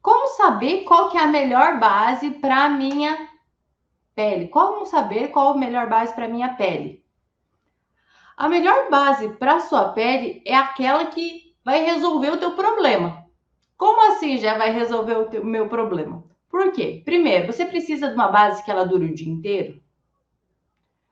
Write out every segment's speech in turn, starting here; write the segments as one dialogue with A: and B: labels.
A: Como saber qual que é a melhor base para a minha pele? Como saber qual a melhor base para a minha pele? A melhor base para a sua pele é aquela que vai resolver o teu problema. Como assim já vai resolver o meu problema? Por quê? Primeiro, você precisa de uma base que ela dure o dia inteiro?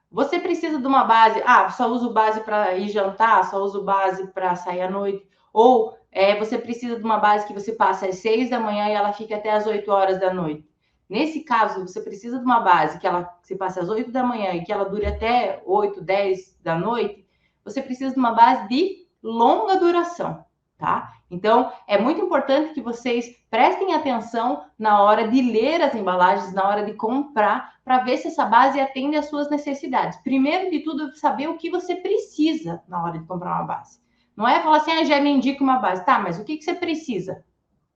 A: Você precisa de uma base, só uso base para ir jantar, só uso base para sair à noite, ou você precisa de uma base que você passa às 6 da manhã e ela fica até às 8 horas da noite. Nesse caso, você precisa de uma base que ela se passe às 8 da manhã e que ela dure até 8, 10 da noite, você precisa de uma base de longa duração, tá? Então, é muito importante que vocês prestem atenção na hora de ler as embalagens, na hora de comprar, para ver se essa base atende às suas necessidades. Primeiro de tudo, saber o que você precisa na hora de comprar uma base. Não é falar assim, já me indica uma base. Tá, mas o que você precisa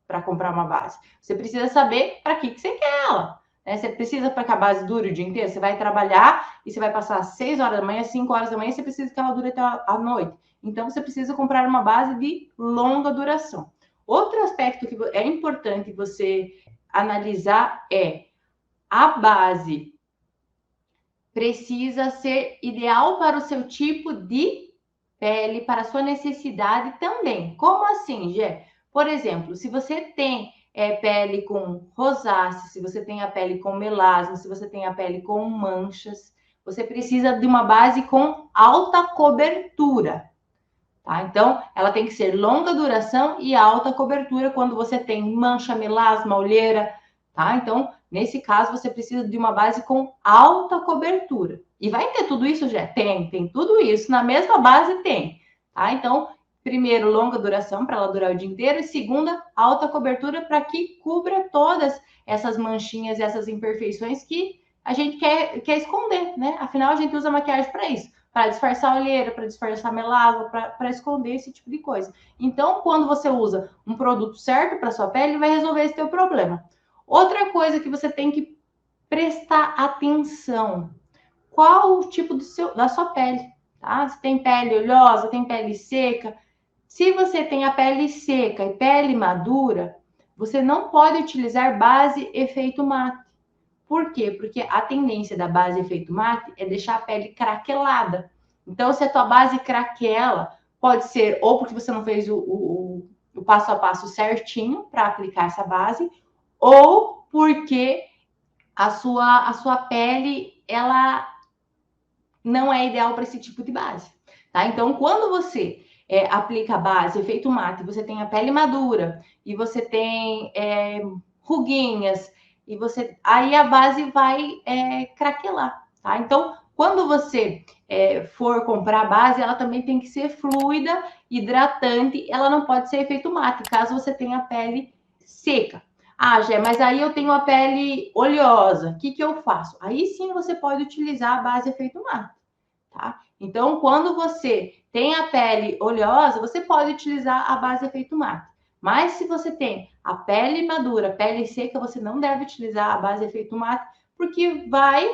A: para comprar uma base? Você precisa saber para que você quer ela. Né? Você precisa para que a base dure o dia inteiro? Você vai trabalhar e você vai passar 6 horas da manhã, 5 horas da manhã, você precisa que ela dure até a noite. Então, você precisa comprar uma base de longa duração. Outro aspecto que é importante você analisar é a base precisa ser ideal para o seu tipo de pele, para a sua necessidade também. Como assim, Gé? Por exemplo, se você tem pele com rosácea, se você tem a pele com melasma, se você tem a pele com manchas, você precisa de uma base com alta cobertura. Tá? Então, ela tem que ser longa duração e alta cobertura quando você tem mancha, melasma, olheira, tá? Então, nesse caso, você precisa de uma base com alta cobertura. E vai ter tudo isso, já? Tem tudo isso. Na mesma base tem, tá? Então, primeiro, longa duração para ela durar o dia inteiro. E segunda, alta cobertura para que cubra todas essas manchinhas e essas imperfeições que a gente quer esconder, né? Afinal, a gente usa maquiagem para isso, para disfarçar olheira, para disfarçar melasma, para esconder esse tipo de coisa. Então, quando você usa um produto certo para sua pele, vai resolver esse teu problema. Outra coisa que você tem que prestar atenção: qual o tipo da sua pele? Tá? Se tem pele oleosa, tem pele seca. Se você tem a pele seca e pele madura, você não pode utilizar base efeito mate. Por quê? Porque a tendência da base efeito mate é deixar a pele craquelada. Então, se a tua base craquela, pode ser ou porque você não fez o passo a passo certinho para aplicar essa base, ou porque a sua pele ela não é ideal para esse tipo de base. Tá? Então, quando você aplica a base efeito mate, você tem a pele madura e você tem ruguinhas, e aí a base vai craquelar, tá? Então, quando você for comprar a base, ela também tem que ser fluida, hidratante, ela não pode ser efeito mate, caso você tenha a pele seca. Gé, mas aí eu tenho a pele oleosa, o que eu faço? Aí sim você pode utilizar a base efeito mate, tá? Então, quando você tem a pele oleosa, você pode utilizar a base efeito mate. Mas se você tem a pele madura, pele seca, você não deve utilizar a base efeito mate, porque vai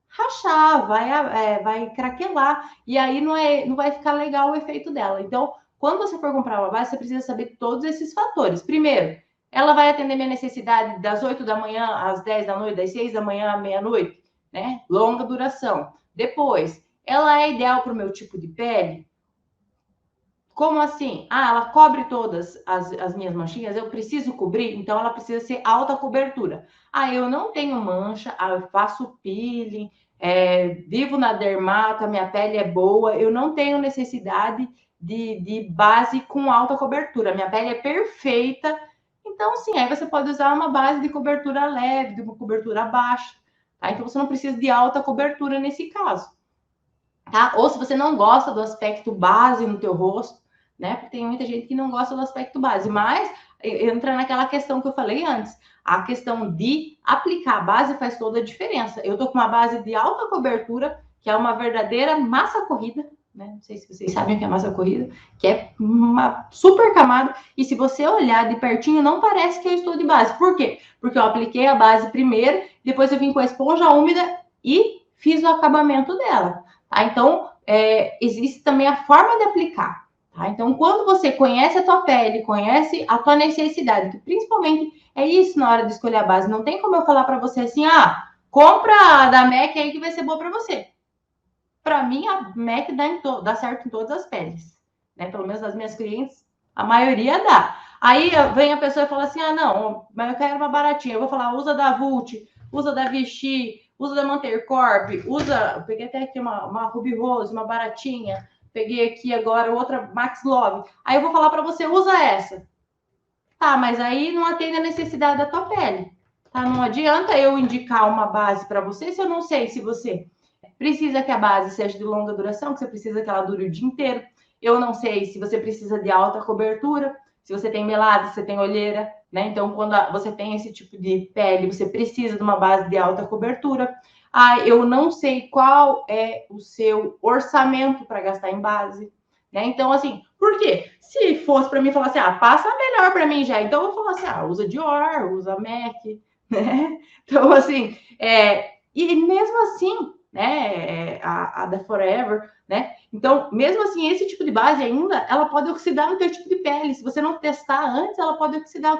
A: rachar, vai craquelar, e aí não vai ficar legal o efeito dela. Então, quando você for comprar uma base, você precisa saber todos esses fatores. Primeiro, ela vai atender minha necessidade das 8 da manhã às 10 da noite, das 6 da manhã à meia-noite, né? Longa duração. Depois, ela é ideal para o meu tipo de pele? Como assim? Ela cobre todas as minhas manchinhas? Eu preciso cobrir? Então, ela precisa ser alta cobertura. Eu não tenho mancha, eu faço peeling, vivo na dermata, minha pele é boa, eu não tenho necessidade de base com alta cobertura. Minha pele é perfeita. Então, sim, aí você pode usar uma base de cobertura leve, de uma cobertura baixa. Tá? Então, você não precisa de alta cobertura nesse caso. Tá? Ou se você não gosta do aspecto base no teu rosto, né? Porque tem muita gente que não gosta do aspecto base, mas entra naquela questão que eu falei antes. A questão de aplicar a base faz toda a diferença. Eu tô com uma base de alta cobertura, que é uma verdadeira massa corrida, né? Não sei se vocês sabem o que é massa corrida, que é uma super camada, e se você olhar de pertinho, não parece que eu estou de base. Por quê? Porque eu apliquei a base primeiro, depois eu vim com a esponja úmida e fiz o acabamento dela. Tá? Então, existe também a forma de aplicar. Tá? Então, quando você conhece a tua pele, conhece a tua necessidade, que principalmente é isso na hora de escolher a base. Não tem como eu falar para você assim, compra a da MAC aí que vai ser boa para você. Para mim, a MAC dá certo em todas as peles. Né? Pelo menos as minhas clientes, a maioria dá. Aí vem a pessoa e fala assim, não, mas eu quero uma baratinha. Eu vou falar, usa da Vult, usa da Vichy, usa da Mantercorp, usa... Eu peguei até aqui uma Ruby Rose, uma baratinha. Peguei aqui agora outra Max Love. Aí eu vou falar para você, usa essa. Tá, mas aí não atende a necessidade da tua pele. Tá? Não adianta eu indicar uma base para você se eu não sei se você precisa que a base seja de longa duração, que você precisa que ela dure o dia inteiro. Eu não sei se você precisa de alta cobertura, se você tem melada, se você tem olheira, né? Então, quando você tem esse tipo de pele, você precisa de uma base de alta cobertura. Eu não sei qual é o seu orçamento para gastar em base, né? Então, assim, por quê? Se fosse para mim falar assim, passa melhor para mim já, então eu vou falar assim, usa Dior, usa MAC, né? Então, assim, e mesmo assim, né, a da Forever, né? Então, mesmo assim, esse tipo de base ainda, ela pode oxidar no teu tipo de pele. Se você não testar antes, ela pode oxidar.